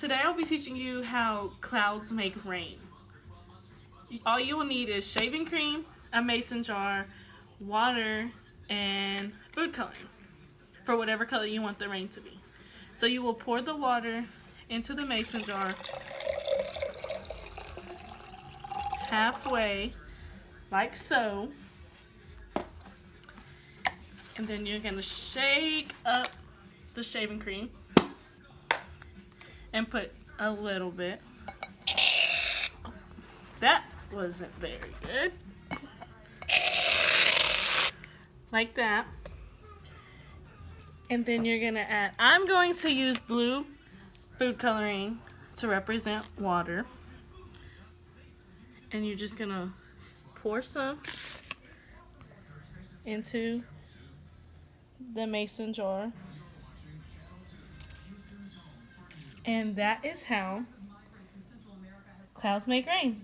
Today I'll be teaching you how clouds make rain. All you will need is shaving cream, a mason jar, water, and food coloring for whatever color you want the rain to be. So you will pour the water into the mason jar halfway, like so. And then you're going to shake up the shaving cream and put a little bit. That wasn't very good. Like that. And then you're going to add, I'm going to use blue food coloring to represent water. And you're just going to pour some into the mason jar. And that is how clouds make rain.